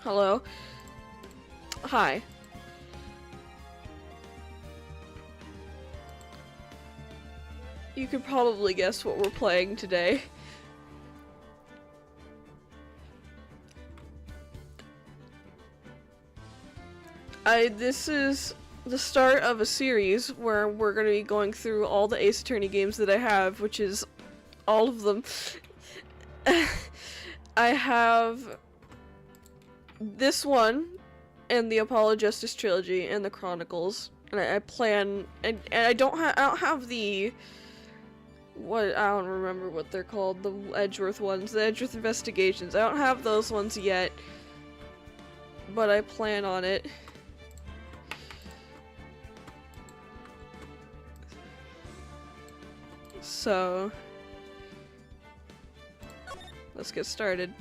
Hello. Hi. You could probably guess what we're playing today. This is the start of a series where we're going to be going through all the Ace Attorney games that I have, which is all of them. I have this one, and the Apollo Justice Trilogy, and the Chronicles. And I plan, and I don't have the, I don't remember what they're called, the Edgeworth ones, the Edgeworth Investigations. I don't have those ones yet, but I plan on it. So, let's get started.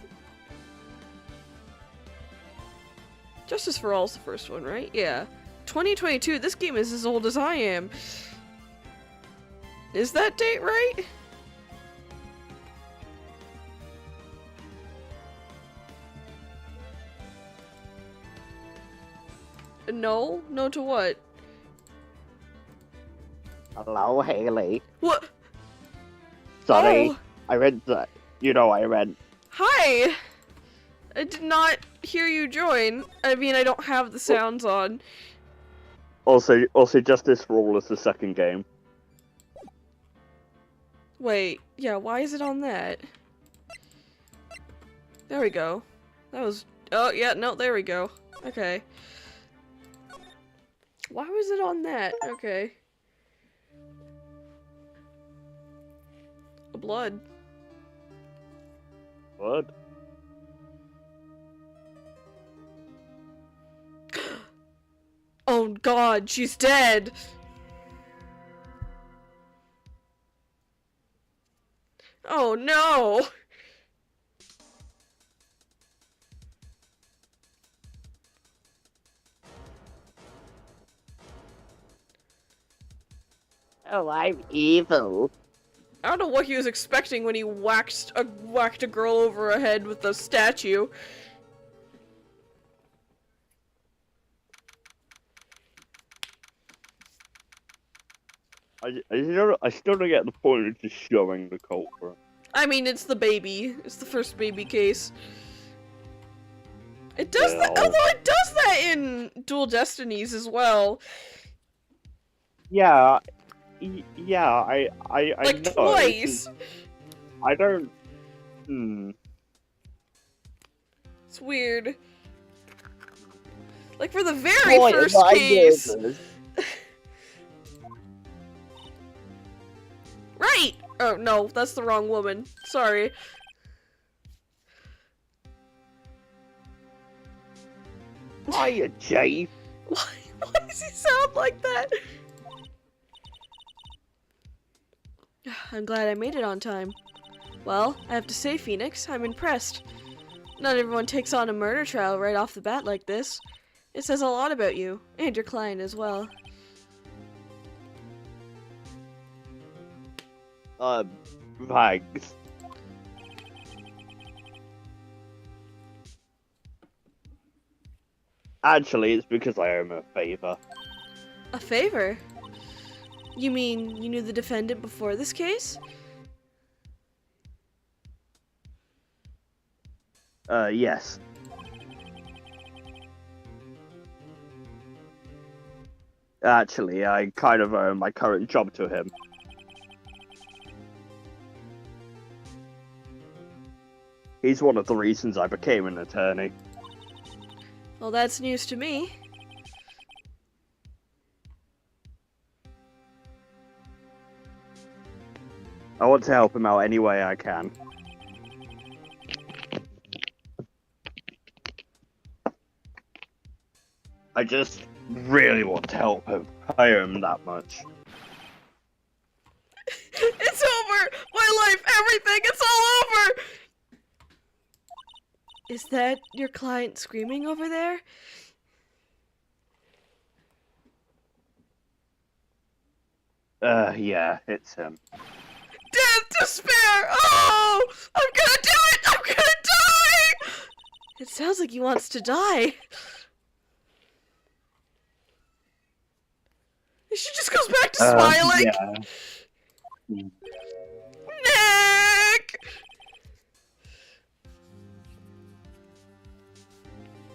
Justice for All is the first one, right? Yeah. 2022, this game is as old as I am. Is that date right? No? No to what? Hello, Haley. What? Sorry, Oh. I read that. You know I read. Hi! I did not hear you join. I mean, I don't have the sounds on. Also, Justice for All is the second game. Wait, yeah, why is it on that? There we go. That was... Oh, yeah, no, there we go. Okay. Why was it on that? Okay. Blood. What? Oh god, she's dead! Oh no! Oh, I'm evil. I don't know what he was expecting when he whacked a girl over her head with a statue. I still don't get the point of just showing the culprit. I mean, it's the baby. It's the first baby case. It does that, although it does that in Dual Destinies as well. Yeah, yeah, I Like, know. twice! I don't... It's weird. Like, for the very first case... Right! Oh, no, that's the wrong woman. Sorry. Hiya, Jay. Why does he sound like that? I'm glad I made it on time. Well, I have to say, Phoenix, I'm impressed. Not everyone takes on a murder trial right off the bat like this. It says a lot about you, and your client as well. Thanks. Actually, it's because I owe him a favor. A favor? You mean you knew the defendant before this case? Yes. Actually, I kind of owe my current job to him. He's one of the reasons I became an attorney. Well, that's news to me. I want to help him out any way I can. I just really want to help him. I owe him that much. It's over! My life, everything, it's all over! Is that your client screaming over there? Yeah, it's him. Death, despair! Oh! I'm gonna do it! I'm gonna die! It sounds like he wants to die. She just goes back to smiling. Yeah. Nick!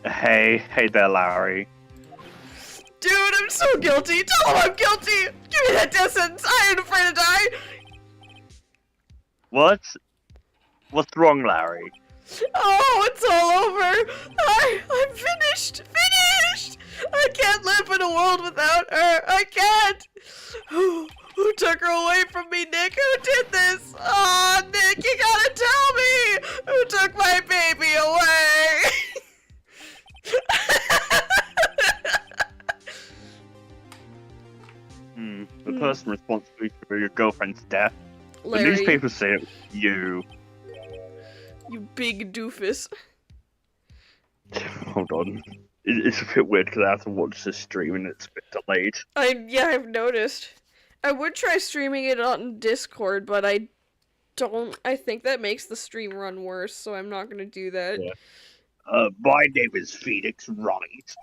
Hey there, Larry. Dude, I'm so guilty. Tell him I'm guilty. Give me that death sentence. I ain't afraid to die. What? What's wrong, Larry? Oh, it's all over. I'm finished. Finished. I can't live in a world without her. I can't. Who took her away from me, Nick? Who did this? Oh, Nick, you gotta tell me. Who took my baby away? The person responsible for your girlfriend's death. Larry, The newspapers say it was you. you big doofus. Hold on. It's a bit weird because I have to watch this stream and it's a bit delayed. Yeah, I've noticed. I would try streaming it on Discord, but I think that makes the stream run worse, so I'm not gonna do that. Yeah. My name is Phoenix Wright.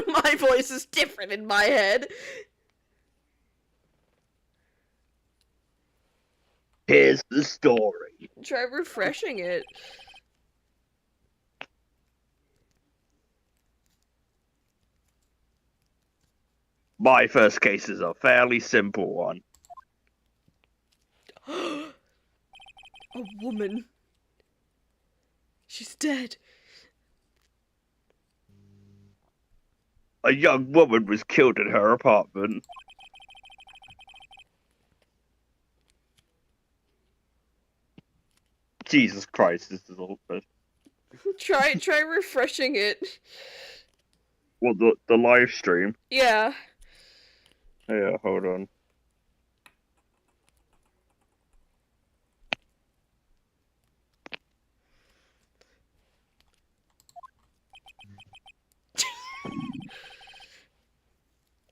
My voice is different in my head. Here's the story. Try refreshing it. My first case is a fairly simple one. A woman. She's dead. A young woman was killed in her apartment. Jesus Christ, this is awful. Try refreshing it. What, the live stream? Yeah. Yeah, hold on.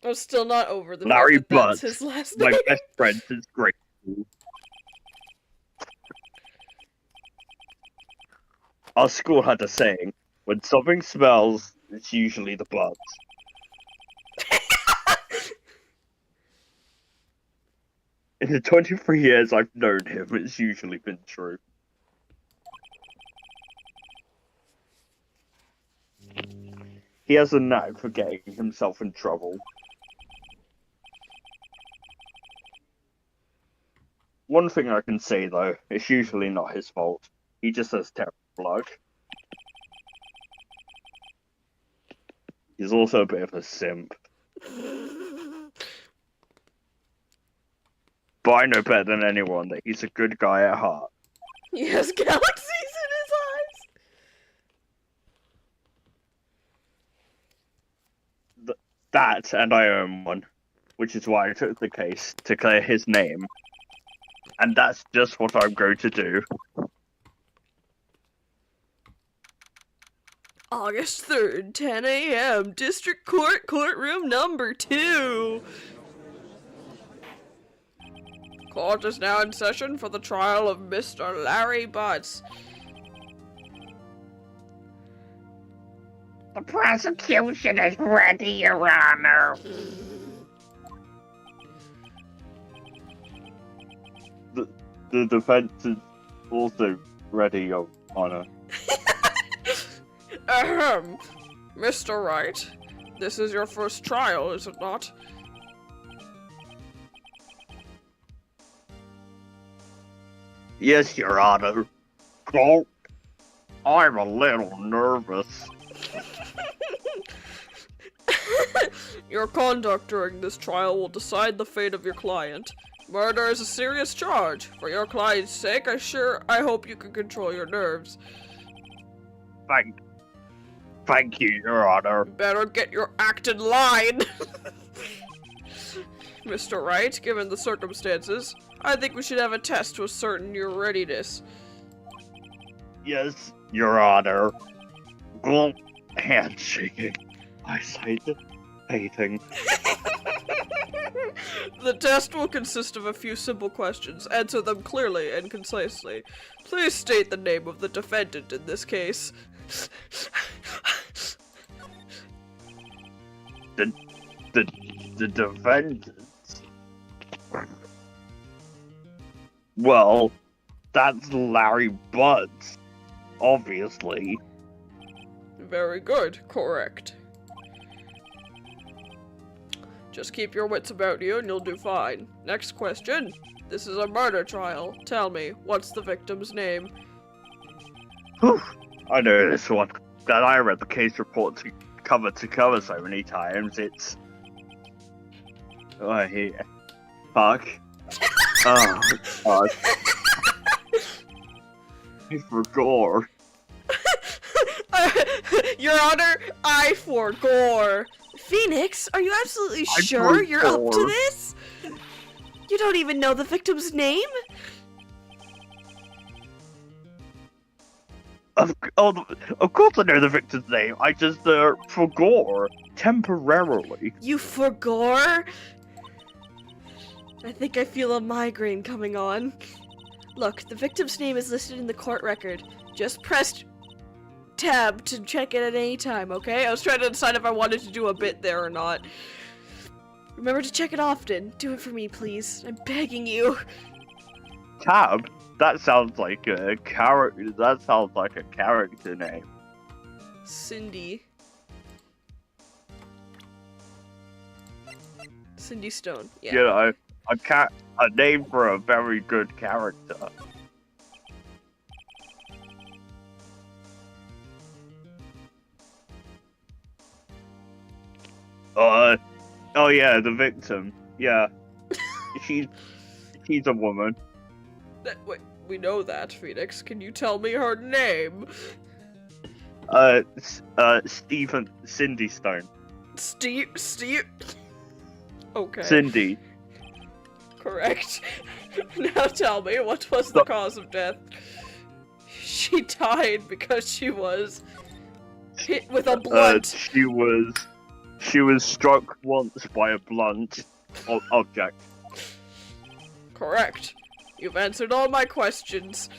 I'm still not over the Larry fact that that's Butt, his last my name. best friend since grade school. Our school had a saying, when something smells, it's usually the butts. In the 23 years I've known him, it's usually been true. He has a knack for getting himself in trouble. One thing I can say though, it's usually not his fault. He just has terrible luck. He's also a bit of a simp. But I know better than anyone that he's a good guy at heart. He has galaxies in his eyes. That, and I own one. Which is why I took the case to clear his name. And that's just what I'm going to do. August 3rd, 10 a.m., District Court, courtroom number 2. Court is now in session for the trial of Mr. Larry Butts. The prosecution is ready, Your Honor. The defense is also ready, Your Honor. Ahem. Mr. Wright, this is your first trial, is it not? Yes, Your Honor. Oh, I'm a little nervous. Your conduct during this trial will decide the fate of your client. Murder is a serious charge. For your client's sake, I hope you can control your nerves. Thank you, Your Honor. Better get your act in line! Mr. Wright, given the circumstances, I think we should have a test to ascertain your readiness. Yes, Your Honor. Well, handshaking. Eyesight fading. The test will consist of a few simple questions. Answer them clearly and concisely. Please state the name of the defendant in this case. The defendant. Well, that's Larry Butts, obviously. Very good. Correct. Just keep your wits about you and you'll do fine. Next question. This is a murder trial. Tell me, what's the victim's name? Whew, I know this one. That I read the case report to cover so many times. It's... Oh, yeah. Fuck. Oh, God. I forgot. Your Honor, I forgore. Phoenix, are you absolutely sure you're up to this? You don't even know the victim's name? Of course I know the victim's name. I just forgot temporarily. You forgore? I think I feel a migraine coming on. Look, the victim's name is listed in the court record. Just press tab to check it at any time, okay? I was trying to decide if I wanted to do a bit there or not. Remember to check it often. Do it for me, please. I'm begging you. Tab? That sounds like a character. That sounds like a character name. Cindy. Cindy Stone. Yeah. You know, a name for a very good character. Oh yeah, the victim. Yeah, she's a woman. Wait, we know that, Phoenix. Can you tell me her name? Cindy Stone. Steve? Okay. Cindy. Correct. Now tell me, what was the cause of death? She died because she was hit with a blunt. She was struck once by a blunt object. Correct. You've answered all my questions.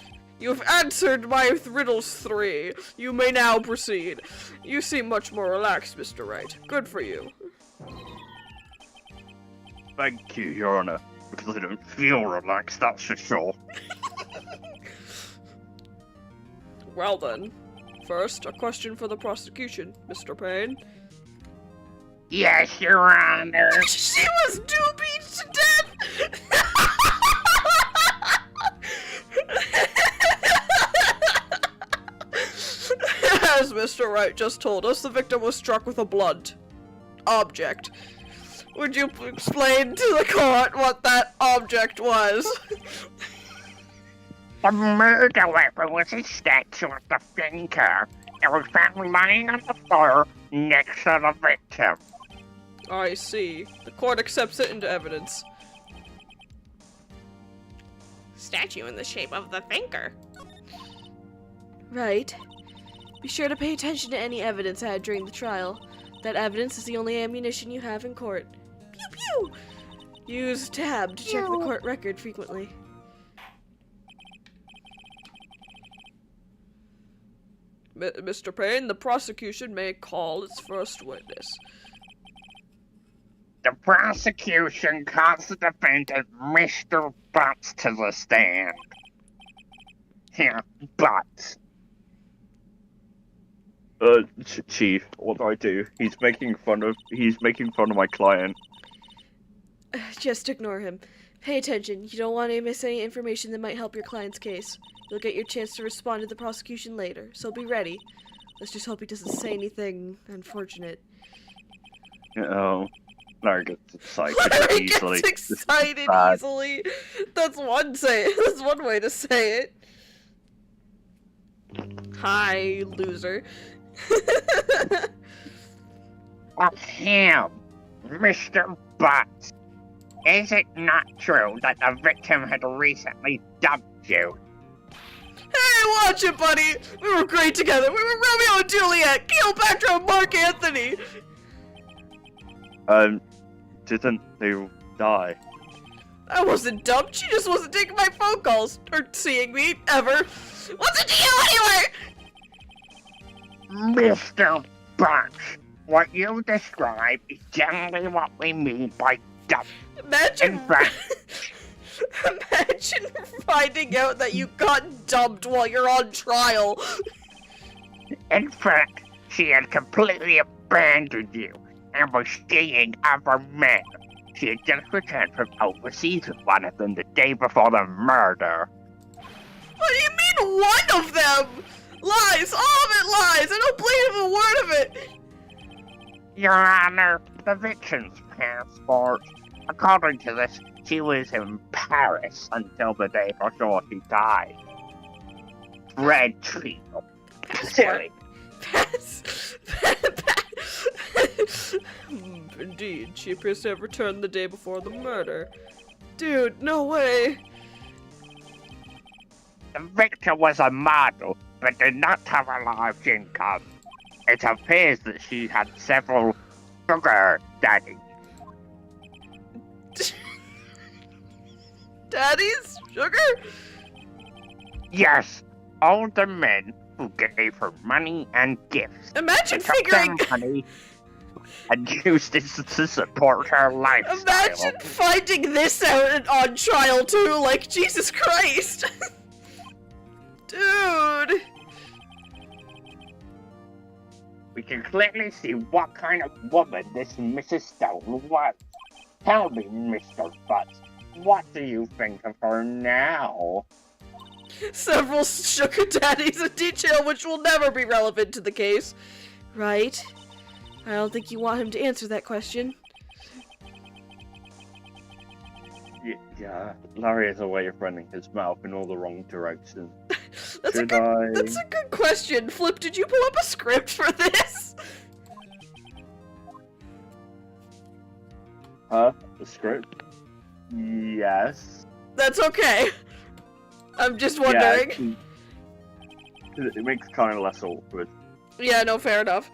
You've answered my riddles 3. You may now proceed. You seem much more relaxed, Mr. Wright. Good for you. Thank you, Your Honor, because I don't feel relaxed, that's for sure. Well then, first, a question for the prosecution, Mr. Payne. Yes, Your Honor. She was doobied to death! As Mr. Wright just told us, the victim was struck with a blunt object. Would you explain to the court what that object was? The murder weapon was a statue of the thinker. It was found lying on the floor next to the victim. I see. The court accepts it into evidence. Statue in the shape of the thinker. Right. Be sure to pay attention to any evidence had during the trial. That evidence is the only ammunition you have in court. Pew pew! Use tab to check the court record frequently. Mr. Payne, the prosecution may call its first witness. The prosecution calls the defendant Mr. Butts to the stand. Here, Butts. Chief, what do? He's making fun of my client. Just ignore him. Pay attention. You don't want to miss any information that might help your client's case. You'll get your chance to respond to the prosecution later, so be ready. Let's just hope he doesn't say anything unfortunate. Oh, Larry gets excited Larry easily. gets excited easily. That's one way to say it. Hi, loser. Of him, Mr. Butts. Is it not true that the victim had recently dumped you? Hey, watch it, buddy! We were great together. We were Romeo and Juliet, Cleopatra and Mark Anthony. Didn't they die. I wasn't dumb. She just wasn't taking my phone calls or seeing me ever. What's it to you anyway? Mr. Bunch, what you describe is generally what we mean by dumb. Imagine. In fact, Imagine finding out that you got dumped while you're on trial. in fact, she had completely abandoned you and was seeing other men. She had just returned from overseas with one of them the day before the murder. What do you mean, one of them? Lies! All of it lies! I don't believe a word of it! Your Honor, the victim's passport. According to this, she was in Paris until the day before she died. Red Trio. Silly. Indeed, she appears to have returned the day before the murder. Dude, no way! The victim was a model, but did not have a large income. It appears that she had several sugar daddies. Daddies? Sugar? Yes, older men who gave her money and gifts. Imagine Took figuring- their money and used it to support her lifestyle. Imagine finding this out on trial too, like, Jesus Christ! Dude! We can clearly see what kind of woman this Mrs. Stone was. Tell me, Mr. Butts, what do you think of her now? Several sugar daddies in detail which will never be relevant to the case. Right? I don't think you want him to answer that question. Yeah, Larry has a way of running his mouth in all the wrong directions. That's Should I? That's a good question. Flip, did you pull up a script for this? Huh? The script? Yes. That's okay. I'm just Yeah, wondering. it makes it kind of less awkward. Yeah, no, fair enough.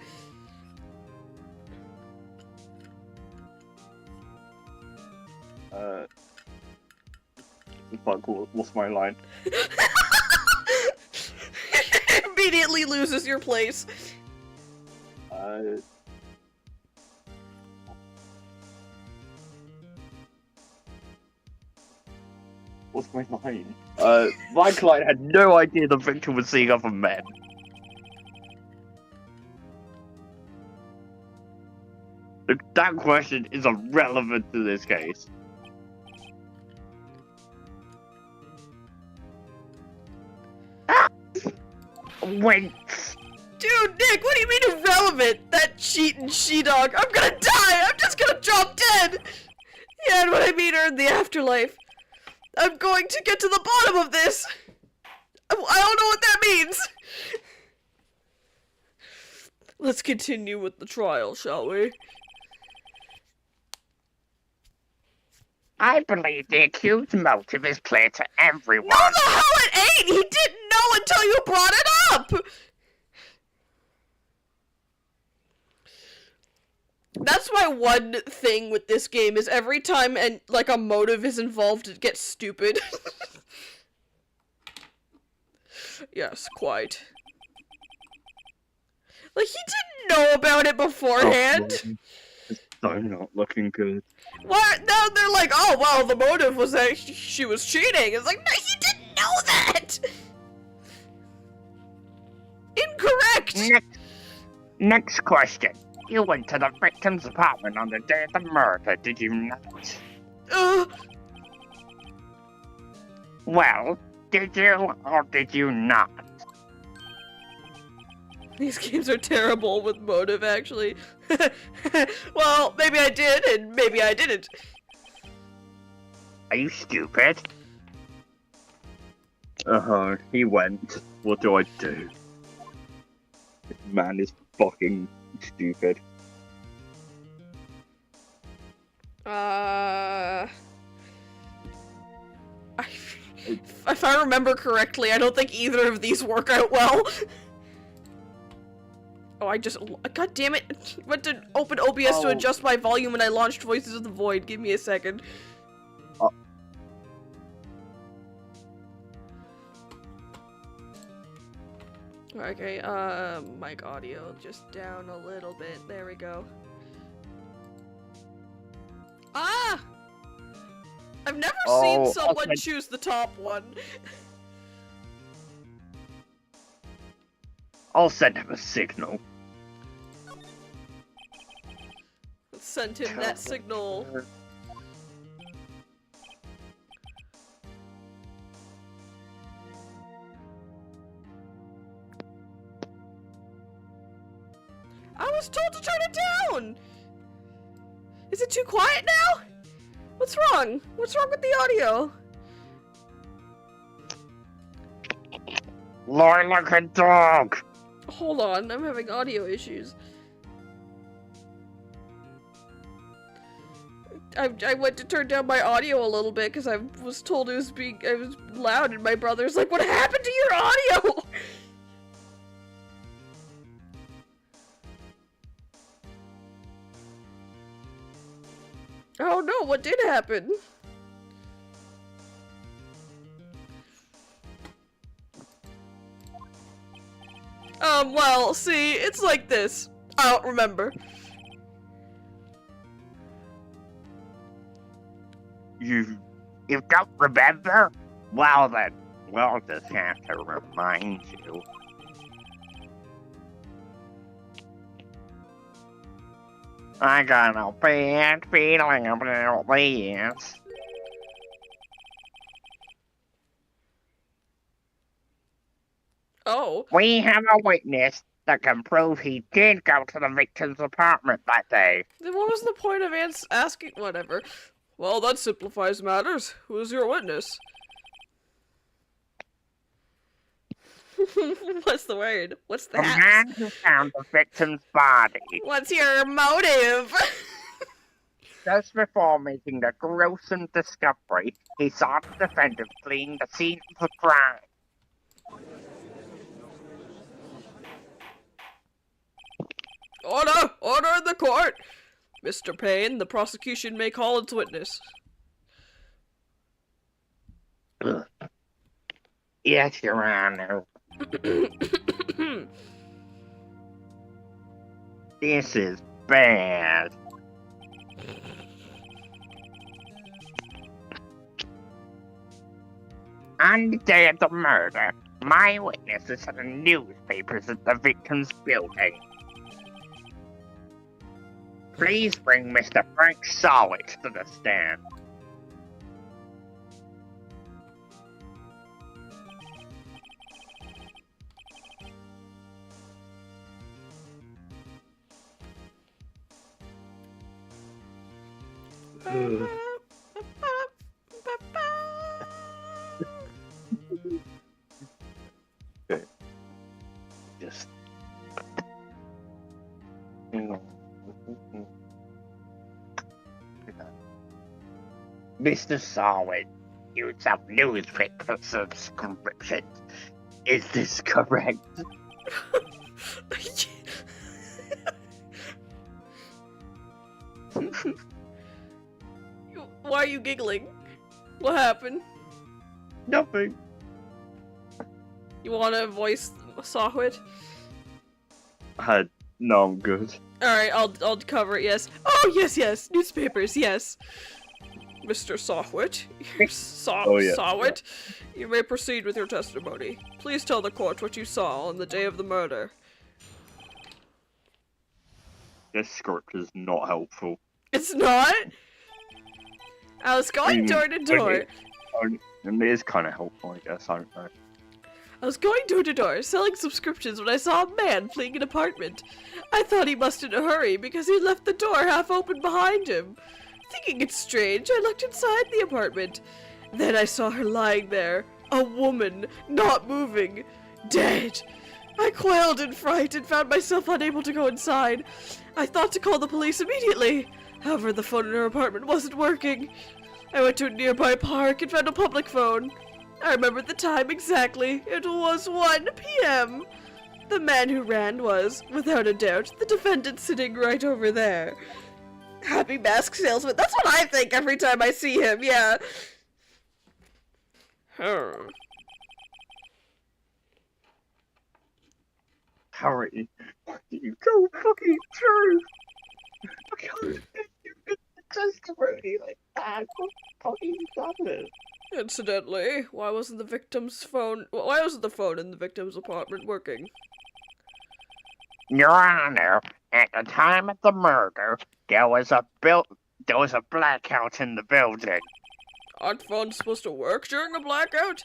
Fuck, what's my line? Immediately loses your place. What's my line? My client had no idea the victim was seeing other men. Look, that question is irrelevant to this case. Winks. Dude, Nick, what do you mean irrelevant? That cheating she-dog. I'm gonna die! I'm just gonna drop dead! Yeah, and what I mean are in the afterlife. I'm going to get to the bottom of this! I don't know what that means! Let's continue with the trial, shall we? I believe the accused's motive is clear to everyone. No, the hell it ain't! He didn't know until you brought it up! That's my one thing with this game, is every time like a motive is involved, it gets stupid. Yes, quite. Like, he didn't know about it beforehand. I'm not looking good. Why? Now they're like, oh, well, the motive was that she was cheating. It's like, no, he didn't know that! Incorrect! Next question. You went to the victim's apartment on the day of the murder, did you not? Well, did you or did you not? These games are terrible with motive, actually. Well, maybe I did, and maybe I didn't. Are you stupid? Uh-huh, he went. What do I do? This man is fucking stupid. If I remember correctly, I don't think either of these work out well. Oh, God damn it! Went to open OBS to adjust my volume and I launched Voices of the Void. Give me a second. Okay, mic audio just down a little bit. There we go. Ah! I've never seen someone choose the top one. I'll send him a signal. Send him that signal. I was told to turn it down! Is it too quiet now? What's wrong? What's wrong with the audio? Lie like a dog! Hold on, I'm having audio issues. I went to turn down my audio a little bit because I was told I was loud, and my brother's like, "What happened to your audio?" Oh no, what did happen? Well, see, it's like this. I don't remember. You don't remember? Well then, we'll just have to remind you. I got a bad feeling about this. Oh. We have a witness that can prove he did go to the victim's apartment that day. Then what was the point of asking? Whatever. Well, that simplifies matters. Who's your witness? What's the word? What's The that? man who found the victim's body. What's your motive? Just before making the gruesome discovery, he saw the defendant fleeing the scene of the crime. Order! Order in the court! Mr. Payne, the prosecution may call its witness. Yes, Your Honor. This is bad. On the day of the murder, my witnesses saw the newspapers at the victim's building. Please bring Mr. Frank Solid to the stand. Just. Mr. Solid, you have newspaper subscriptions. Is this correct? Why are you giggling? What happened? Nothing. You wanna voice Sahwit? No, I'm good. Alright, I'll cover it, yes. Oh, yes, newspapers, yes. Mr. Sahwit, Sahwit, you may proceed with your testimony. Please tell the court what you saw on the day of the murder. This script is not helpful. It's not? I was going door to door. And it is kind of helpful, I guess. I don't know. I was going door to door, selling subscriptions when I saw a man fleeing an apartment. I thought he must in a hurry because he left the door half open behind him. Thinking it strange, I looked inside the apartment. Then I saw her lying there, a woman, not moving, dead. I quailed in fright and found myself unable to go inside. I thought to call the police immediately. However, the phone in her apartment wasn't working. I went to a nearby park and found a public phone. I remembered the time exactly. It was 1 p.m. The man who ran was, without a doubt, the defendant sitting right over there. Happy mask salesman. That's what I think every time I see him, yeah. Harry, you go fucking true. I can't get testimony like that. What fucking done it? Incidentally, why wasn't the phone in the victim's apartment working? Your Honor, at the time of the murder, there was a blackout in the building. Aren't phones supposed to work during a blackout?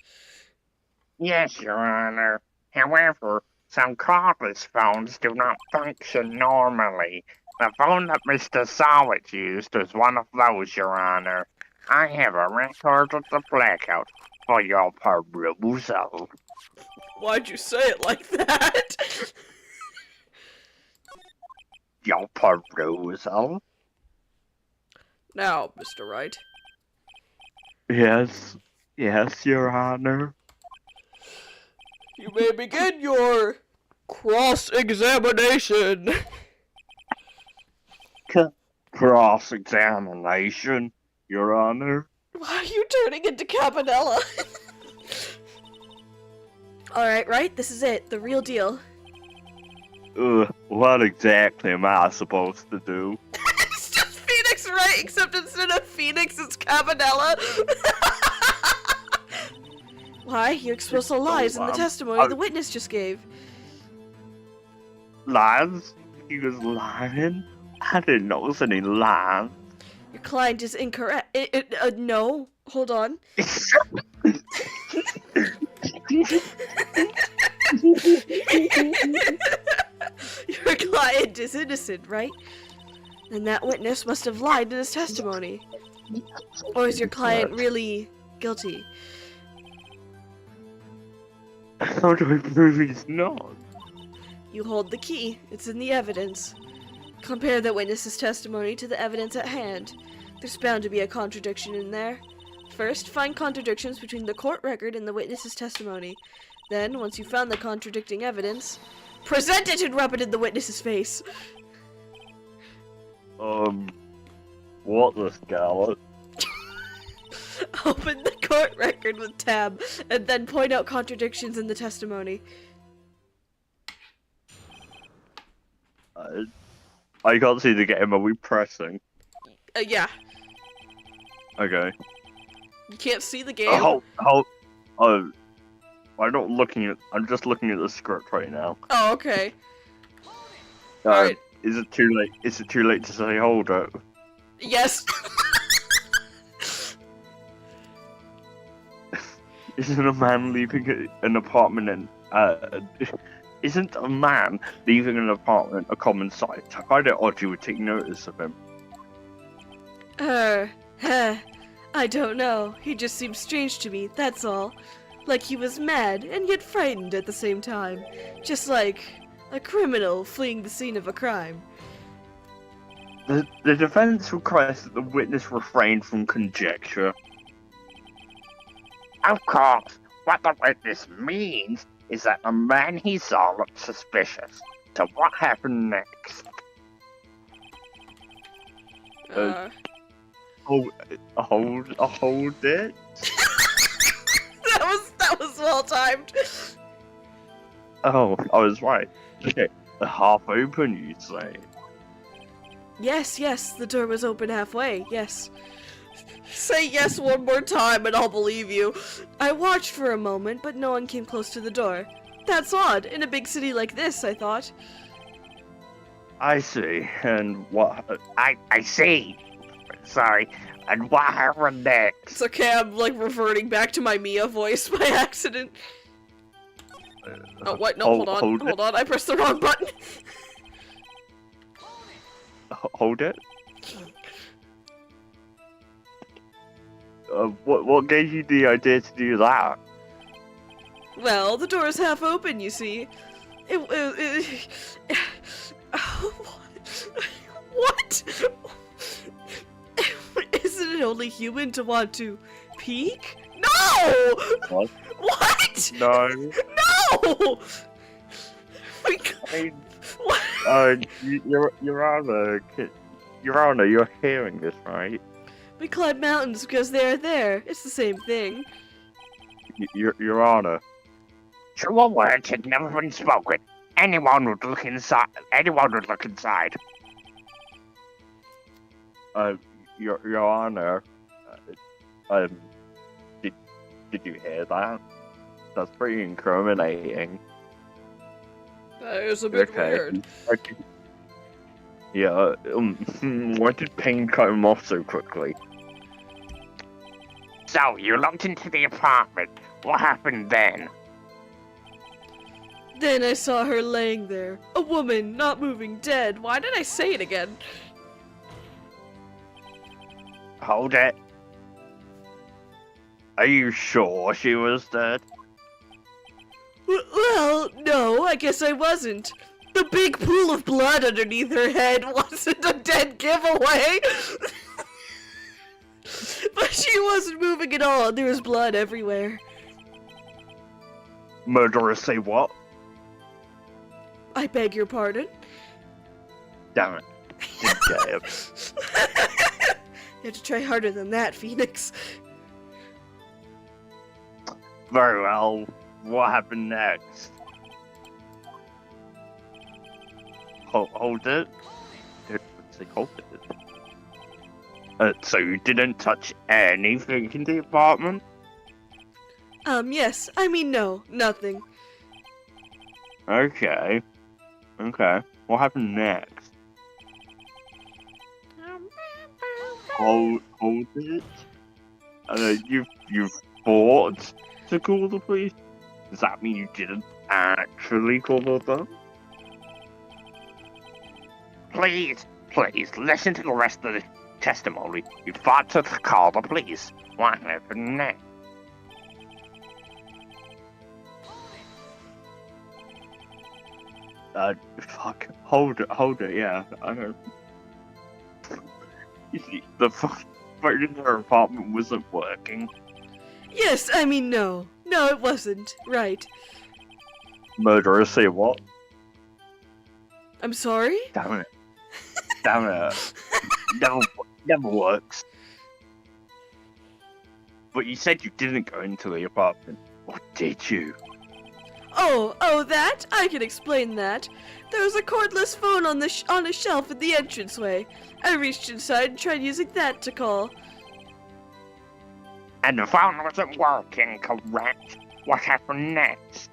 Yes, Your Honor. However, some cordless phones do not function normally. The phone that Mr. Solid used was one of those, Your Honor. I have a record of the blackout for your perusal. Why'd you say it like that? Your perusal? Now, Mr. Wright. Yes, Your Honor. You may begin your cross-examination. Cross-examination, Your Honor. Why are you turning into Cabanella? Alright, Wright, this is it. The real deal. What exactly am I supposed to do? It's just Phoenix Wright, except instead of Phoenix, it's Cabanella. Why? You exposed the lies in the testimony the witness just gave. Lies? He was lying? I didn't notice any lies. Your client is incorrect. No. Hold on. Your client is innocent, right? And that witness must have lied in his testimony. Or is your client really guilty? How do I prove he's not? You hold the key. It's in the evidence. Compare the witness's testimony to the evidence at hand. There's bound to be a contradiction in there. First, find contradictions between the court record and the witness's testimony. Then, once you've found the contradicting evidence, present it and rub it in the witness's face. What the Scarlet? Open the court record with tab, and then point out contradictions in the testimony. I can't see the game. Are we pressing? Yeah. Okay. You can't see the game? I'm not looking at. I'm just looking at the script right now. Oh, okay. Alright. Is it too late? Is it too late to say hold it? Yes. Isn't a man leaving an apartment and isn't a man leaving an apartment a common sight? I find it odd you would take notice of him. I don't know. He just seemed strange to me, that's all. Like he was mad and yet frightened at the same time. Just like a criminal fleeing the scene of a crime. The defense requests that the witness refrain from conjecture. Of course, what the witness means is that the man he saw looked suspicious. So what happened next? Hold it. That was well timed. Oh, I was right. Okay, half open, you say? Yes, the door was open halfway, yes. Say yes one more time and I'll believe you. I watched for a moment, but no one came close to the door. That's odd, in a big city like this, I thought. I see, and what? I see. Sorry, and what happened next? It's okay, I'm like reverting back to my Mia voice by accident. Oh, what? No, hold on, I pressed the wrong button. Hold it? What gave you the idea to do that? Well, the door is half open, you see. What? Isn't it only human to want to peek? No! What? What? No. No! mean, What? Your Honor, you're hearing this, right? We climb mountains because they are there. It's the same thing. Your Honor. Truer words had never been spoken. Anyone would look inside. Anyone would look inside. Your Honor. Did you hear that? That's pretty incriminating. That is a bit weird. Yeah, why did Payne cut him off so quickly? So, you looked into the apartment. What happened then? Then I saw her laying there. A woman, not moving, dead. Why did I say it again? Hold it. Are you sure she was dead? Well, no, I guess I wasn't. The big pool of blood underneath her head wasn't a dead giveaway. But she wasn't moving at all. There was blood everywhere. Murderer say what? I beg your pardon? Damn it. Damn. You have to try harder than that, Phoenix. Very well. What happened next? Hold it. Say hold it. So you didn't touch anything in the apartment? Yes. I mean, no. Nothing. Okay. Okay. What happened next? Hold it. You fought to call the police? Does that mean you didn't actually call them? Please, listen to the rest of the testimony. You fought to call the police. What happened next? Fuck. Hold it, yeah. I don't... You see, the phone in her apartment wasn't working. Yes, I mean, no. No, it wasn't. Right. Murderer say what? I'm sorry? Damn it. Damn it. Never works. But you said you didn't go into the apartment. Or did you? Oh, that? I can explain that. There was a cordless phone on a shelf in the entranceway. I reached inside and tried using that to call. And the phone wasn't working, correct? What happened next?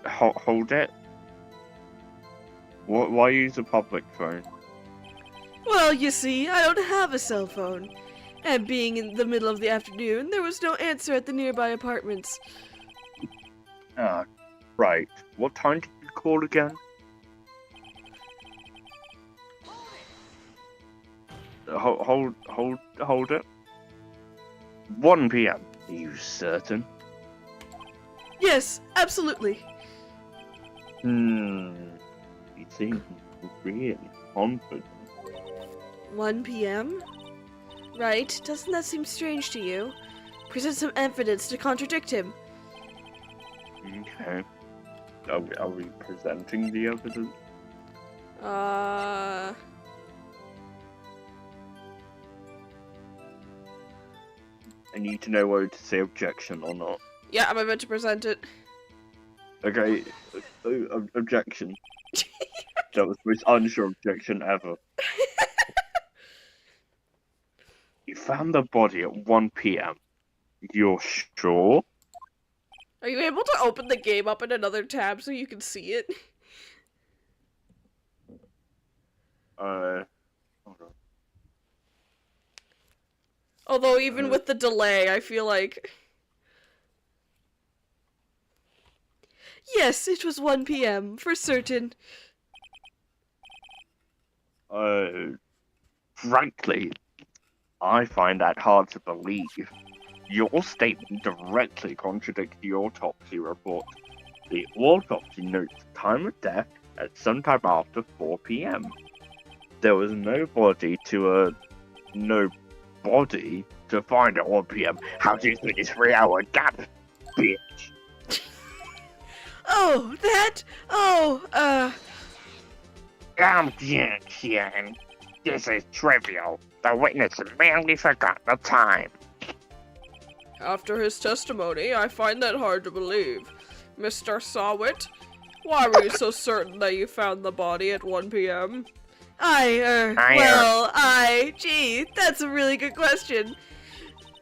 Hold it. Why use a public phone? Well, you see, I don't have a cell phone. And being in the middle of the afternoon, there was no answer at the nearby apartments. Right. What time did you call again? Hold it. 1 p.m. Are you certain? Yes, absolutely. You seem really confident. 1 p.m.? Right, doesn't that seem strange to you? Present some evidence to contradict him. Okay. Are we presenting the evidence? I need to know whether to say objection or not. Yeah, I'm about to present it. Okay, objection. That was the most unsure objection ever. You found the body at 1 p.m. You're sure? Are you able to open the game up in another tab so you can see it? Hold on. Although even with the delay, I feel like... Yes, it was 1 p.m. for certain. Frankly, I find that hard to believe. Your statement directly contradicts the autopsy report. The autopsy notes the time of death at sometime after 4 p.m. There was no body to find at 1 p.m. How do you think it's 3 hour gap, bitch? Oh, that? Oh, Objection. This is trivial. The witness merely forgot the time. After his testimony, I find that hard to believe. Mr. Sawit, why were you so certain that you found the body at 1 p.m.? Gee, that's a really good question.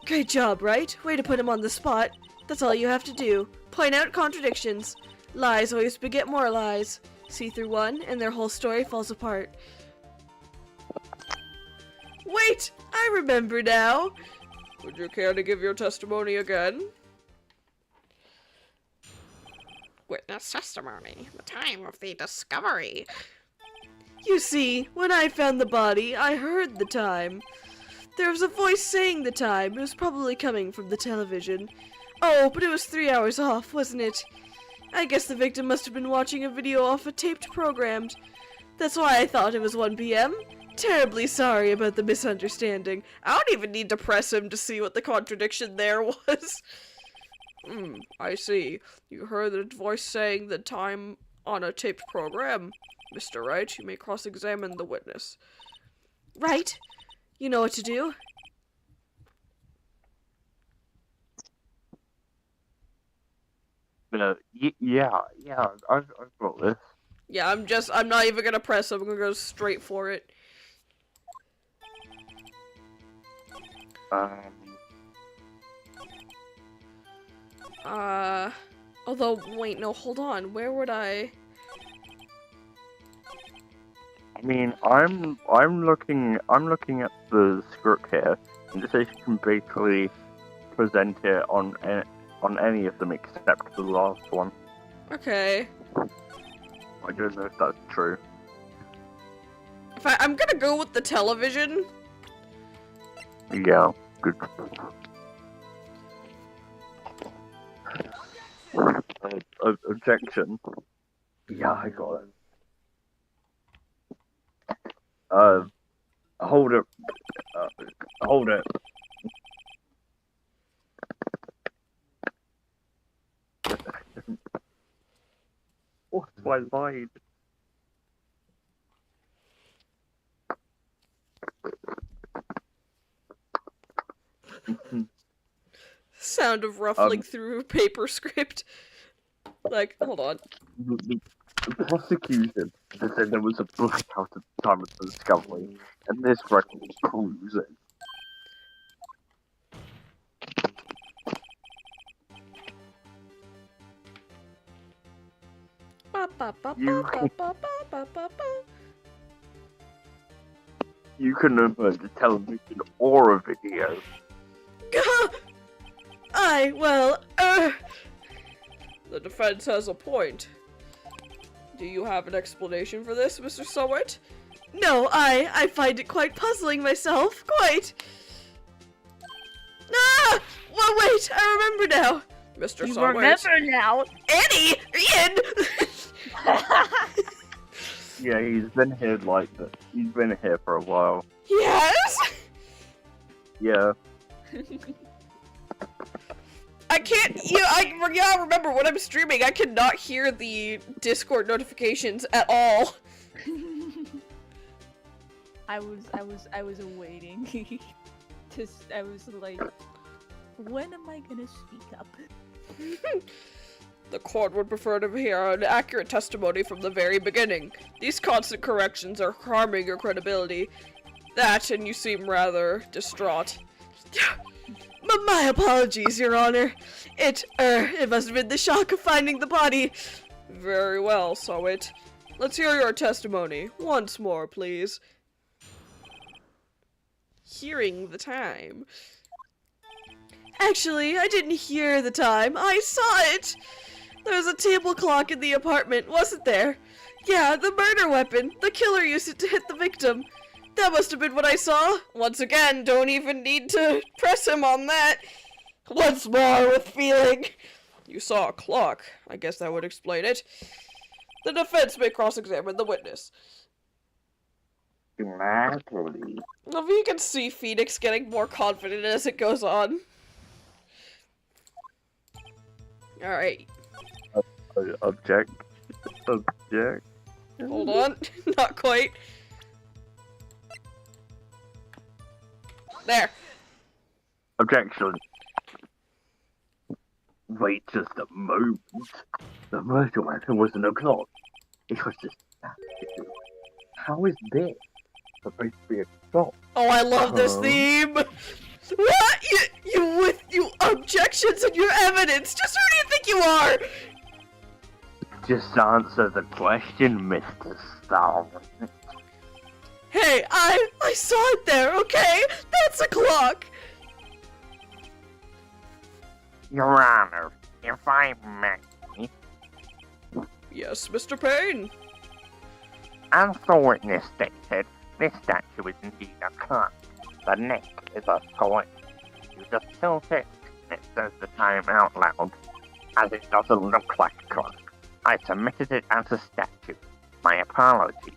Great job, Wright. Way to put him on the spot. That's all you have to do. Point out contradictions. Lies always beget more lies. See through one, and their whole story falls apart. Wait! I remember now! Would you care to give your testimony again? Witness testimony. The time of the discovery. You see, when I found the body, I heard the time. There was a voice saying the time. It was probably coming from the television. Oh, but it was 3 hours off, wasn't it? I guess the victim must have been watching a video off a taped programmed. That's why I thought it was 1 p.m. Terribly sorry about the misunderstanding. I don't even need to press him to see what the contradiction there was. I see. You heard the voice saying the time on a taped program. Mr. Wright, you may cross-examine the witness. Right. You know what to do. Yeah, I've got this. Yeah, I'm not even gonna press him. I'm gonna go straight for it. Although, wait, no, hold on. Where would I... I mean, I'm looking at the script here, and it says you can basically present it on any of them except the last one. Okay. I don't know if that's true. I'm gonna go with the television. Yeah, good. Objection. Yeah, I got it. Hold it. Hold it. What's my line? Sound of ruffling through paper script. Like, hold on. The prosecution said there was a blackout at the time of the discovery, and this record proves it. You can avert the television or a video. The defense has a point. Do you have an explanation for this, Mr. Sawit? No, I find it quite puzzling myself, quite. Ah! Well, wait, I remember now. Mr. You Sawit. remember now? Annie! Ian! Yeah, he's been here like that. He's been here for a while. Yes? Yeah. I can't, I remember when I'm streaming, I cannot hear the Discord notifications at all. I was awaiting. I was like, when am I gonna speak up? The court would prefer to hear an accurate testimony from the very beginning. These constant corrections are harming your credibility. That, and you seem rather distraught. My apologies, Your Honor. It must have been the shock of finding the body. Very well, Sawit. Let's hear your testimony. Once more, please. Hearing the time. Actually, I didn't hear the time. I saw it! There was a table clock in the apartment, wasn't there? Yeah, the murder weapon. The killer used it to hit the victim. That must have been what I saw. Once again, don't even need to press him on that. Once more with feeling. You saw a clock. I guess that would explain it. The defense may cross-examine the witness. Naturally. Well, you can see Phoenix getting more confident as it goes on. Alright. Object. Object. Hold on. Not quite. There. Objection. Wait just a moment. The murder weapon wasn't a clock. It was just a statue. How is this supposed to be a clock? Oh, I love this theme! What? You with you objections and your evidence! Just who do you think you are? Just answer the question, Mr. Star. Hey, I saw it there, okay? That's a clock! Your Honor, if I may, Yes, Mr. Payne. as the witness stated, this statue is indeed a clock. The neck is a coin. You just tilt it, and it says the time out loud, as it doesn't look like a clock. I submitted it as a statue. My apologies.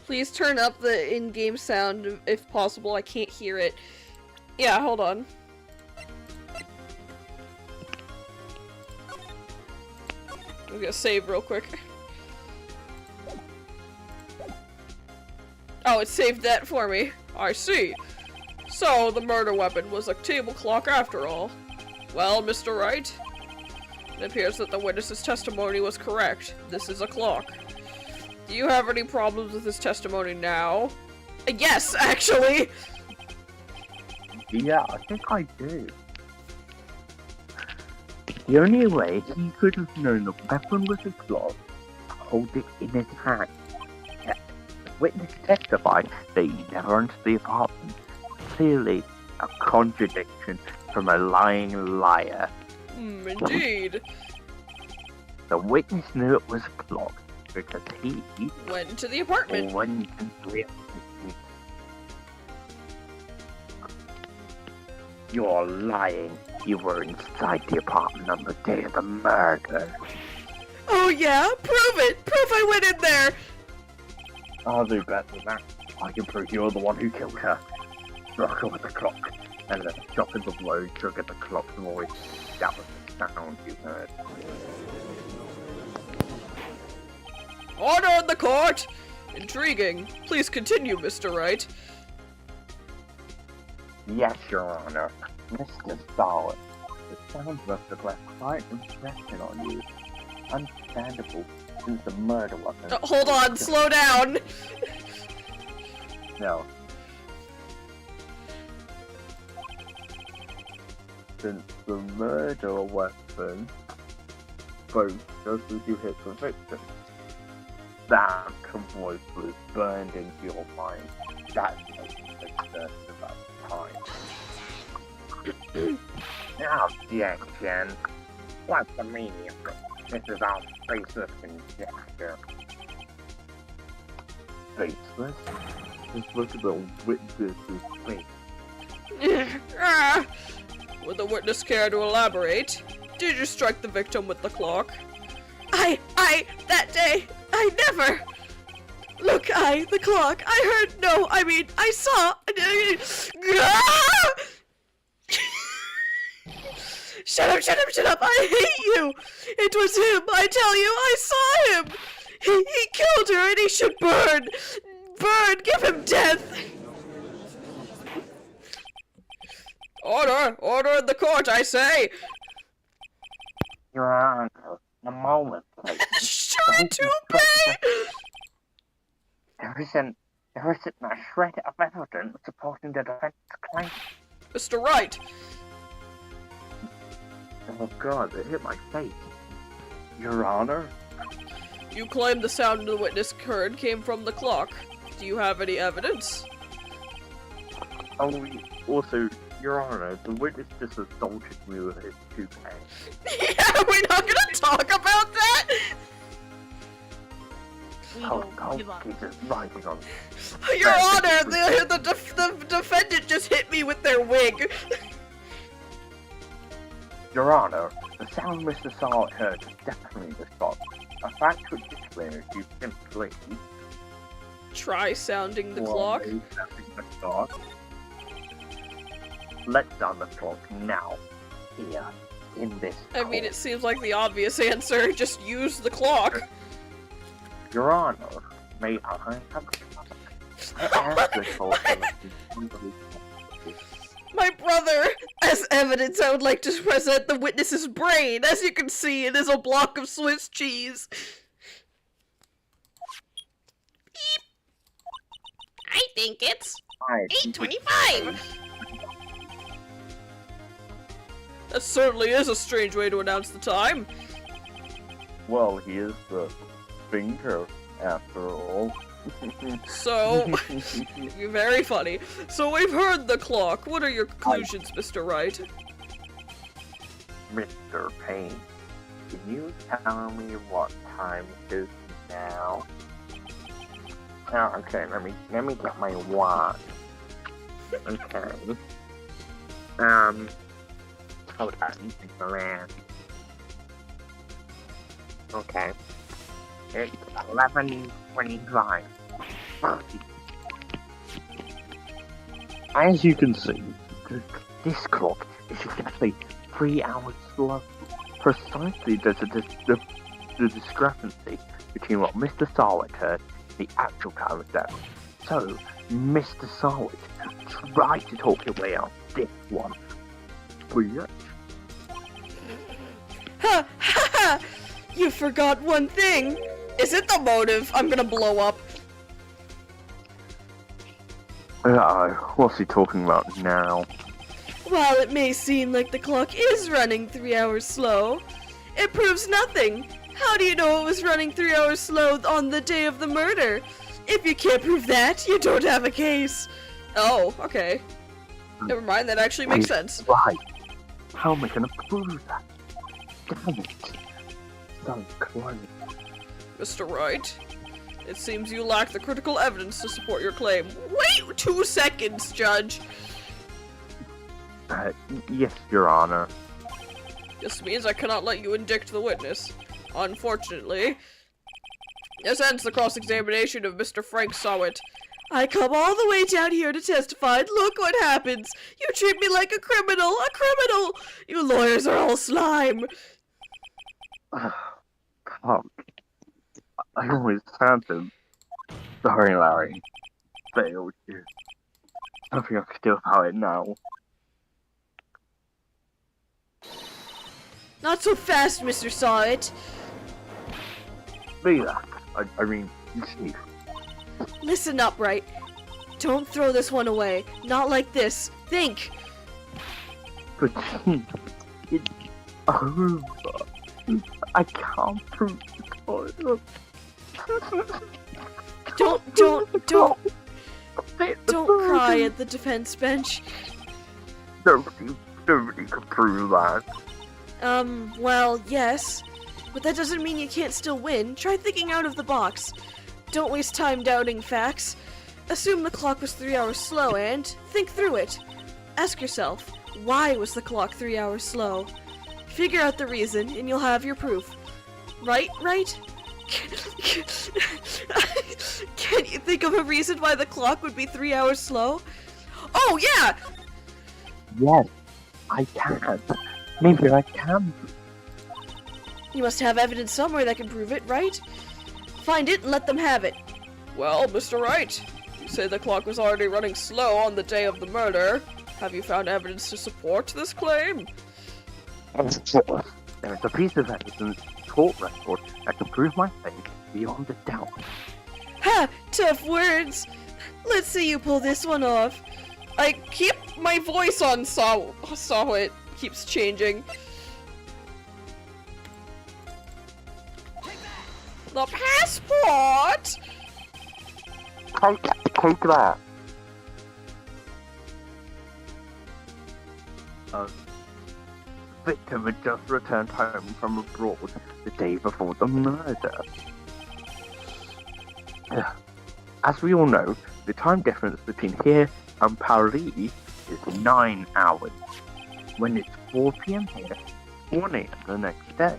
Please turn up the in-game sound if possible. I can't hear it. Yeah, hold on. I'm gonna save real quick. Oh, it saved that for me. I see. So, the murder weapon was a table clock after all. Well, Mr. Wright, it appears that the witness's testimony was correct. This is a clock. Do you have any problems with his testimony now? Yes, actually! Yeah, I think I do. The only way he could have known the weapon was a clock, hold it in his hand. Yet, the witness testified that he never entered the apartment. Clearly, a contradiction from a lying liar. Indeed. The witness knew it was a clock because he Went to the apartment. went into it. You're lying. You were inside the apartment on the day of the murder. Oh yeah? Prove it! Prove I went in there! I'll do better than that. I can prove you're the one who killed her. Struck her with the clock, and then a shock in the blow triggered the clock's voice. That was the sound you heard. Order in the court! Intriguing. Please continue, Mr. Wright. Yes, Your Honor. Mr. Solid. The sound must have left quite an impression on you. Understandable, since the murder weapon... Hold on, slow down! No. Since the murder weapon spoke just as you hit the victim. That voice was burned into your mind. That's what makes sense about time. Objection. What's the meaning of this? This is all faceless conjecture. Faceless? Just look at the witness's face. Would the witness care to elaborate? Did you strike the victim with the clock? That day, I never! Look, the clock, I heard, no, I mean, I saw! Shut up, I hate you! It was him, I tell you, I saw him! He killed her and he should burn! Burn, give him death! Order in the court, I say! Your Honor, a moment, please. Sure to be! There isn't a shred of evidence supporting the defense claim. Mr. Wright! Oh god, it hit my face. Your Honor? You claim the sound the witness heard came from the clock. Do you have any evidence? Oh, also, Your Honor, the witness just assaulted me with his toupee. Yeah, we're not gonna talk about that! We Oh, don't give up. he's just riding on. Your Honor, the defendant just hit me with their wig. Your Honor, the sound Mr. Solid heard is definitely the shot. A fact which declares you simply... Try sounding the clock. sounding the clock. Let's sound the clock now. Here. in this I mean, it court. seems like the obvious answer. Just use the clock. Your Honor, may I have I ask the court My brother! As evidence, I would like to present the witness's brain. As you can see, it is a block of Swiss cheese. I think it's I 8:25. That certainly is a strange way to announce the time. Well, he is the thinker, after all. So, you're very funny. So we've heard the clock. What are your conclusions, Mr. Wright? Mr. Payne, can you tell me what time it is now? Oh, okay, let me get my watch. Okay. Hold on, Milan. Okay. It's 11:25. As you can see, this clock is exactly 3 hours slow. Precisely the discrepancy between what Mr. Sarwick heard and the actual time of death. So, Mr. Sarwick, try to talk your way out this one. Please. Ha ha ha! You forgot one thing! Is it the motive? I'm gonna blow up. What's he talking about now? While it may seem like the clock is running 3 hours slow, it proves nothing. How do you know it was running 3 hours slow on the day of the murder? If you can't prove that, you don't have a case. Oh, okay. Never mind, that actually makes sense. Right. How am I gonna prove that? Damn it. So close. Mr. Wright, it seems you lack the critical evidence to support your claim. Wait 2 seconds, Judge! Yes, Your Honor. This means I cannot let you indict the witness. Unfortunately. This ends the cross-examination of Mr. Frank Sawit. I come all the way down here to testify, and look what happens! You treat me like a criminal! A criminal! You lawyers are all slime! Fuck. I always had them. Sorry, Larry. Failed you. Nothing I can do about it now. Not so fast, Mr. Sawit! Be that. I mean, you see. Listen up, Wright. Don't throw this one away. Not like this. Think! But it's over. I can't prove the Don't cry at the defense bench. Nobody can prove that. Well, yes. But that doesn't mean you can't still win. Try thinking out of the box. Don't waste time doubting facts. Assume the clock was 3 hours slow and think through it. Ask yourself, why was the clock 3 hours slow? Figure out the reason and you'll have your proof. Right? Can you think of a reason why the clock would be 3 hours slow? Oh, yeah! Yes, I can. Maybe I can. You must have evidence somewhere that can prove it, right? Find it and let them have it. Well, Mr. Wright, you say the clock was already running slow on the day of the murder. Have you found evidence to support this claim? Of course, there is a piece of evidence, court record, that can prove my faith beyond a doubt. Ha! Tough words! Let's see you pull this one off. I keep my voice on saw it keeps changing. The passport! Take that. Victim had just returned home from abroad the day before the murder. As we all know, the time difference between here and Paris is 9 hours. When it's 4 PM here, 1 AM the next day.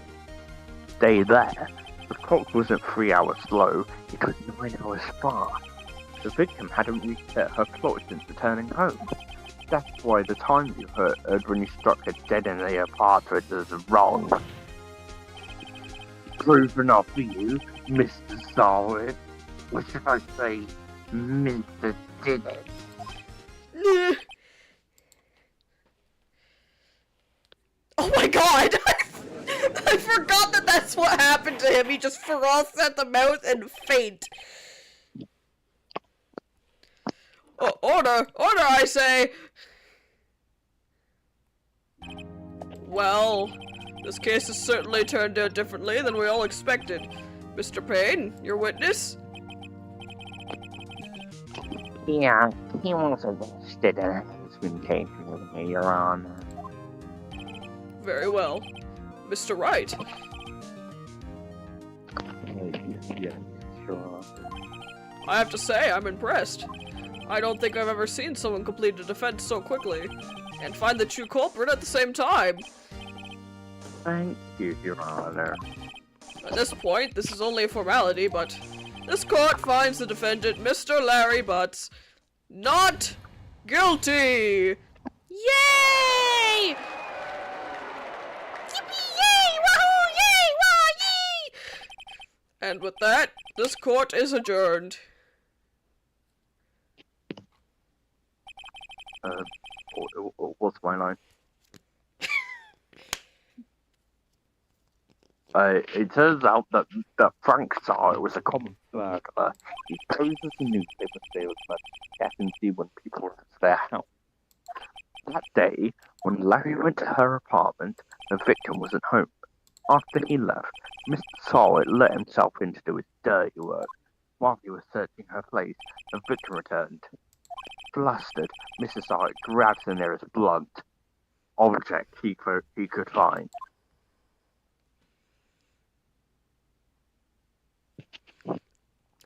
Stay there. The clock wasn't 3 hours slow, it was 9 hours fast. The victim hadn't reset her clock since returning home. That's why the time you heard when you struck her dead in the apartment is wrong. Proof enough for you, Mr. Solid. Or should I say, Mr. Did it? Oh my god! I forgot that that's what happened to him. He just froths at the mouth and faint. Order! Order, I say! Well, this case has certainly turned out differently than we all expected. Mr. Payne, your witness? Yeah, he was arrested and has been taken with me, Your Honor. Very well. Mr. Wright? Yes, sure. I have to say, I'm impressed. I don't think I've ever seen someone complete a defense so quickly, and find the true culprit at the same time. Thank you, Your Honor. At this point, this is only a formality, but this court finds the defendant, Mr. Larry Butts, not guilty! Yay! Yippee! Yay! Wahoo! Yay! Wah! Yee! And with that, this court is adjourned. What's my line? It turns out that Frank saw it was a common burglar. He poses a newspaper salesman to check and see when people were at their house. That day, when Larry went to her apartment, the victim wasn't home. After he left, Mr. Sawyer let himself in to do his dirty work. While he was searching her place, the victim returned. Flustered, Mr. Sawyer grabbed the nearest blunt object he could find.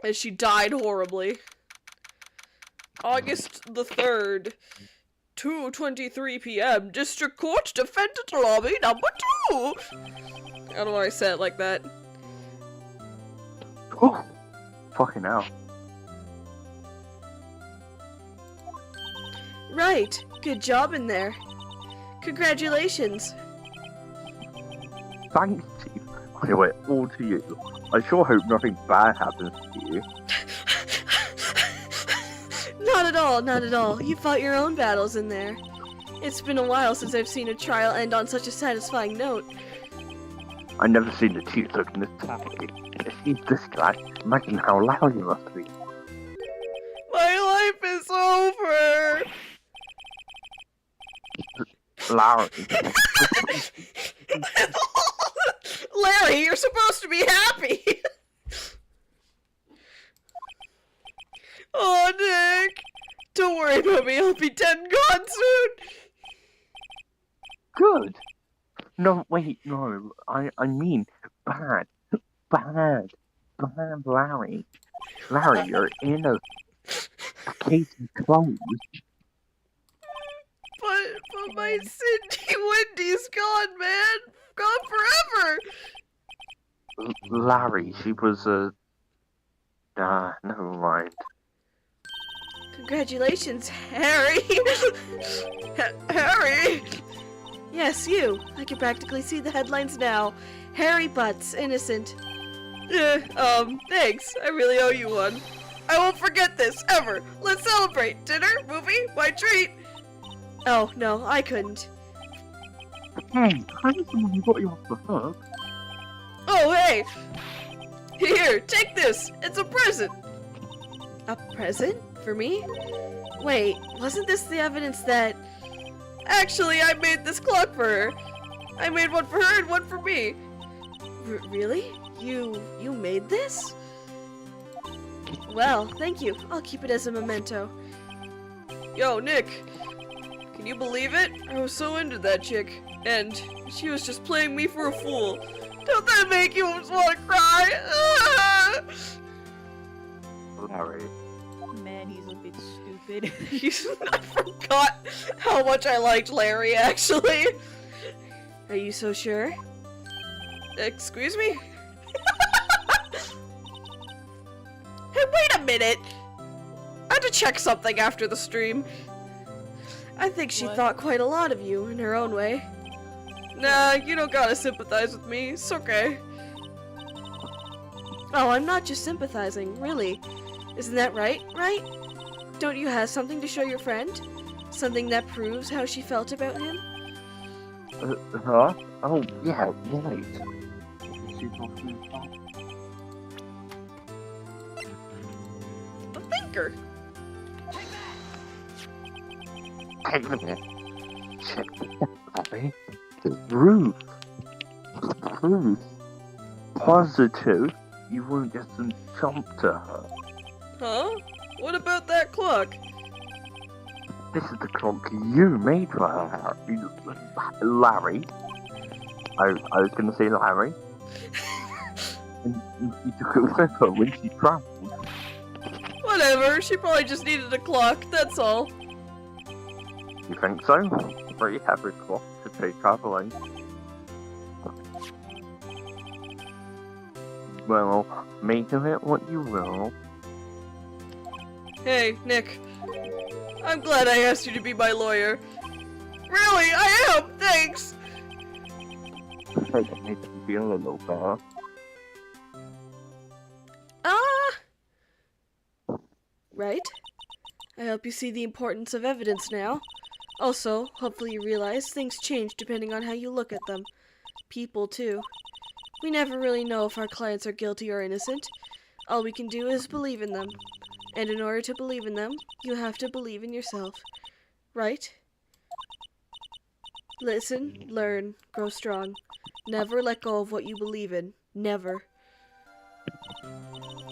And she died horribly. August the 3rd, 2:23 p.m. District Court, Defendant Lobby number 2! I don't know why I said it like that. Oh, fucking hell. Right, good job in there. Congratulations. Thanks, Chief. I owe it all to you. I sure hope nothing bad happens to you. Not at all, not at all. You fought your own battles in there. It's been a while since I've seen a trial end on such a satisfying note. I never seen the Chief looking this happy. If he's this glad, imagine how loud he must be. My life is over! Larry. Larry, you're supposed to be happy! Oh, Nick! Don't worry about me, I'll be dead and gone soon! Good. No, wait, no. I mean, bad. Bad. Bad Larry. Larry, you're in a case of clothes. But my Cindy Wendy's gone, man! Gone forever! Larry, she was a... never mind. Congratulations, Harry! Harry! Yes, you. I can practically see the headlines now. Harry Butts, innocent. Thanks. I really owe you one. I won't forget this, ever. Let's celebrate. Dinner? Movie? My treat? Oh, no, I couldn't. Hey, handsome, you got you off the hook. Oh, hey! Here, take this. It's a present. A present? For me? Wait, wasn't this the evidence that... Actually, I made this clock for her. I made one for her and one for me. Really? You made this? Well, thank you. I'll keep it as a memento. Yo, Nick. Can you believe it? I was so into that chick. And she was just playing me for a fool. Don't that make you want to cry? Ah! Larry. Man, he's a bit stupid. I forgot how much I liked Larry, actually. Are you so sure? Excuse me? Hey, wait a minute! I had to check something after the stream. I think she What? thought quite a lot of you in her own way. Nah, you don't gotta sympathize with me. It's okay. Oh, I'm not just sympathizing, really. Isn't that right, right? Don't you have something to show your friend? Something that proves how she felt about him? Huh? Oh, yeah, right. She's talking about- The thinker. Take a minute. Check the copy. The roof. Proof. Positive. You won't get some chomp to her. Huh? What about that clock? This is the clock you made for her, Larry. I was gonna say Larry. and she took it with her when she travelled. Whatever, she probably just needed a clock, that's all. You think so? Pretty heavy clock to take travelling. Well, make of it what you will. Hey, Nick. I'm glad I asked you to be my lawyer. Really, I am, thanks! Make it make you feel a little better. Right? I hope you see the importance of evidence now. Also, hopefully you realize things change depending on how you look at them. People, too. We never really know if our clients are guilty or innocent. All we can do is believe in them. And in order to believe in them, you have to believe in yourself. Right? Listen, learn, grow strong. Never let go of what you believe in. Never.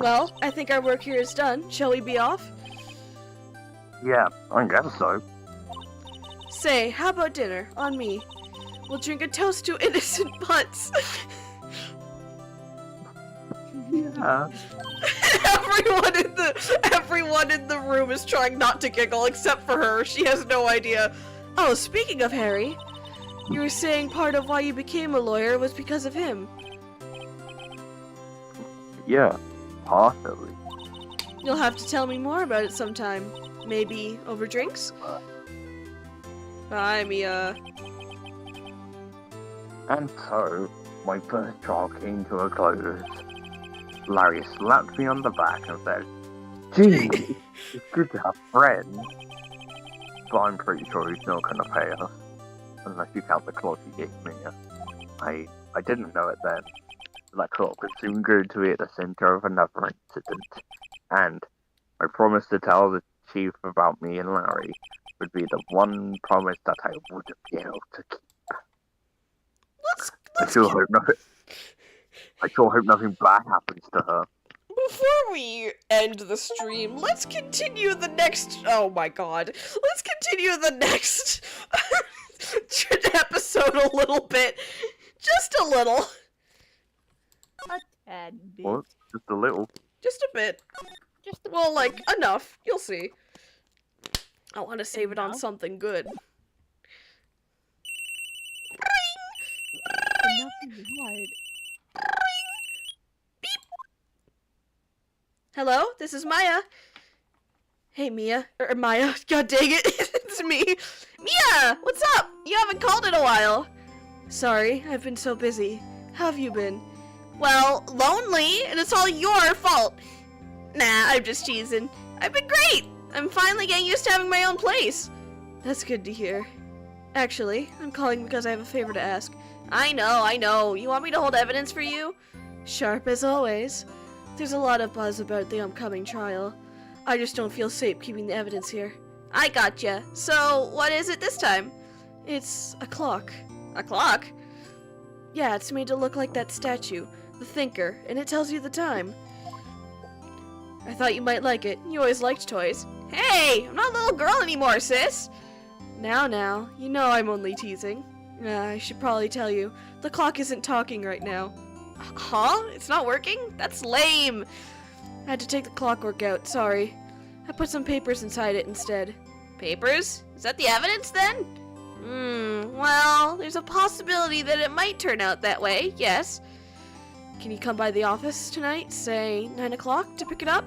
Well, I think our work here is done. Shall we be off? Yeah, I guess so. Say, how about dinner? On me. We'll drink a toast to innocent butts. Yeah. Everyone in the room is trying not to giggle except for her. She has no idea. Oh, speaking of Harry, you were saying part of why you became a lawyer was because of him. Yeah, possibly. You'll have to tell me more about it sometime. Maybe over drinks? Bye, Mia. And so, my first trial came to a close. Larry slapped me on the back and said, "Gee, it's good to have friends." But I'm pretty sure he's not gonna pay us. Unless you count the clock he gave me. I didn't know it then. That clock would soon go to be at the center of another incident. And I promised to tell the chief about me and Larry would be the one promise that I wouldn't be able to keep. I sure hope nothing bad happens to her. Before we end the stream, let's continue the next. Oh my god. Let's continue the next episode a little bit. Just a little. A tad bit. What? Just a little. Just a bit. Well, like, enough. You'll see. I want to save it on Enough? something good. Enough is hard. Hello, this is Maya. Hey, Mia. Maya. God dang it. It's me. Mia! What's up? You haven't called in a while. Sorry, I've been so busy. How have you been? Well, lonely, and it's all your fault. Nah, I'm just teasing. I've been great. I'm finally getting used to having my own place. That's good to hear. Actually, I'm calling because I have a favor to ask. I know. You want me to hold evidence for you? Sharp as always. There's a lot of buzz about the upcoming trial. I just don't feel safe keeping the evidence here. I gotcha. So, what is it this time? It's a clock. A clock? Yeah, it's made to look like that statue, the Thinker, and it tells you the time. I thought you might like it. You always liked toys. Hey, I'm not a little girl anymore, sis. Now, you know I'm only teasing. I should probably tell you, the clock isn't talking right now. Huh? It's not working? That's lame. I had to take the clockwork out, sorry. I put some papers inside it instead. Papers? Is that the evidence then? Well, there's a possibility that it might turn out that way, yes. Can you come by the office tonight, say 9 o'clock, to pick it up?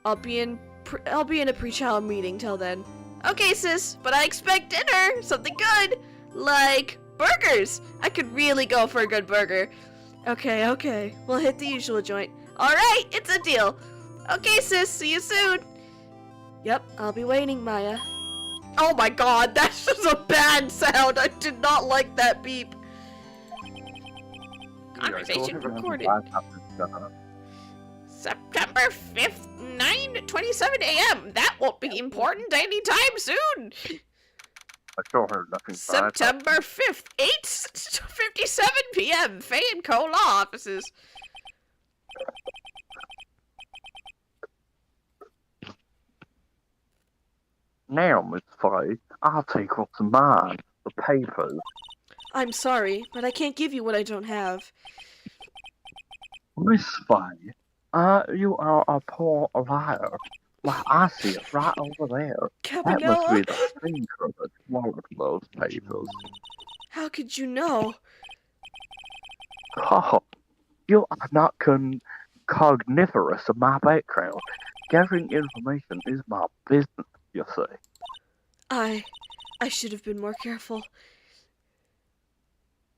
I'll be in a pre-trial meeting till then. Okay, sis, but I expect dinner. Something good. Like burgers. I could really go for a good burger. Okay. We'll hit the usual joint. Alright, it's a deal. Okay, sis, see you soon. Yep, I'll be waiting, Maya. Oh my god, that's just a bad sound. I did not like that beep. Conversation recorded. September 5th, 9:27 a.m. That won't be important anytime soon. I still heard nothing bad. September 5th, 8:57 p.m. Fay and Co. Law Offices. Now, Miss Fay, I'll take what's mine. The papers. I'm sorry, but I can't give you what I don't have. Miss Fay, you are a poor liar. Why, I see it right over there. That must be Capinella, the thinker that swallowed those papers. how could you know? Oh, you are not cognivorous of my background. Gathering information is my business, you see. I should have been more careful.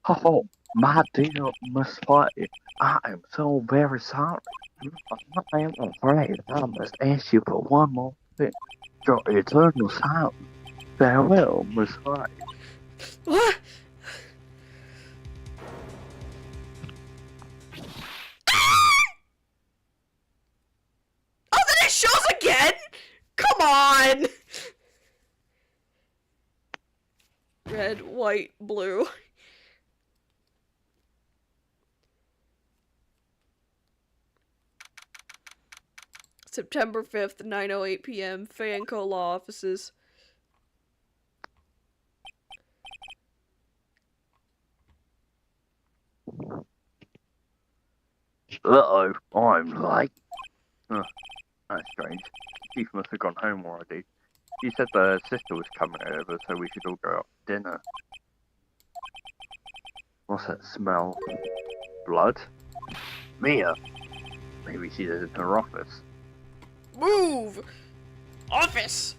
Oh, my dear Miss Fay, I am so very sorry. I am afraid I must ask you for one more thing. Your eternal silence. Farewell, Miss Fay. What? Oh, then it shows again? Come on! Red, white, blue. September 5th, 9:08 p.m. Fay and Co. Law Offices. Uh-oh, I'm late. Huh, that's strange. Chief must have gone home already. He said the sister was coming over, so we should all go out to dinner. What's that smell? Blood? Mia! Maybe she's in her office. Move! Office!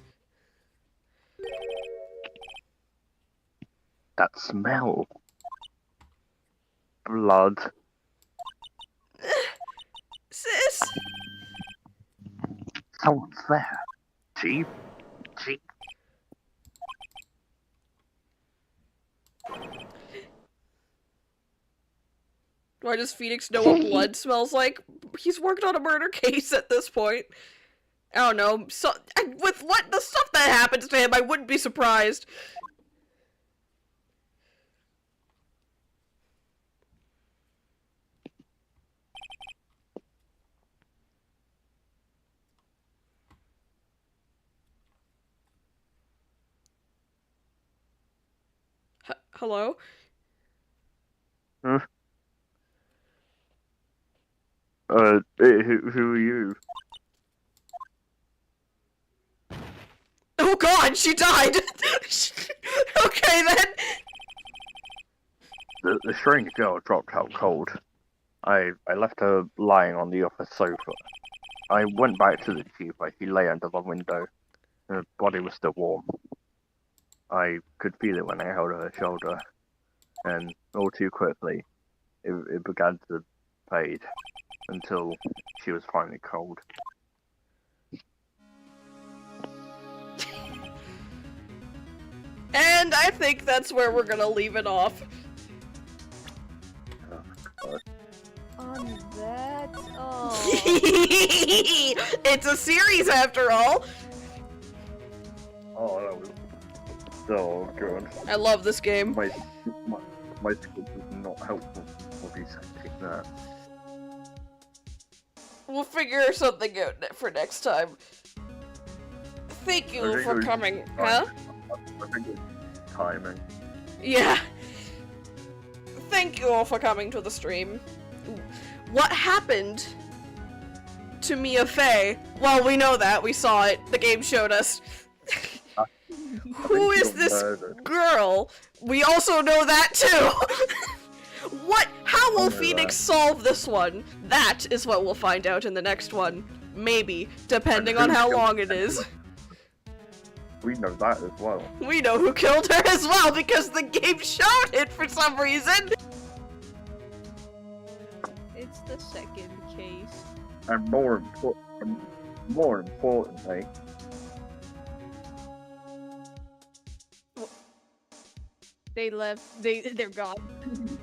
That smell. Blood. Sis! Someone's there. Chief? Chief? Why does Phoenix know what blood smells like? He's worked on a murder case at this point. I don't know. So, with what the stuff that happens to him, I wouldn't be surprised. Hello? Huh? Who are you? Oh god, she died! Okay then! The strange girl dropped out cold. I left her lying on the office sofa. I went back to the chief where she lay under the window. Her body was still warm. I could feel it when I held her shoulder. And all too quickly, it began to fade until she was finally cold. And I think that's where we're gonna leave it off. Oh, God. On that, oh. It's a series after all! Oh, that was so good. I love this game. My script was not helpful for you saying that. We'll figure something out for next time. Thank I you think it for was coming, timing. huh? I think it's timing. Yeah. Thank you all for coming to the stream. What happened to Mia Fey? Well, we know that. We saw it. The game showed us. Who is this girl? We also know that too. What? How will Phoenix solve this one? That is what we'll find out in the next one. Maybe, depending on how long it is. We know that as well. We know who killed her as well because the game showed it for some reason! It's the second case. And more importantly, They left. They're gone.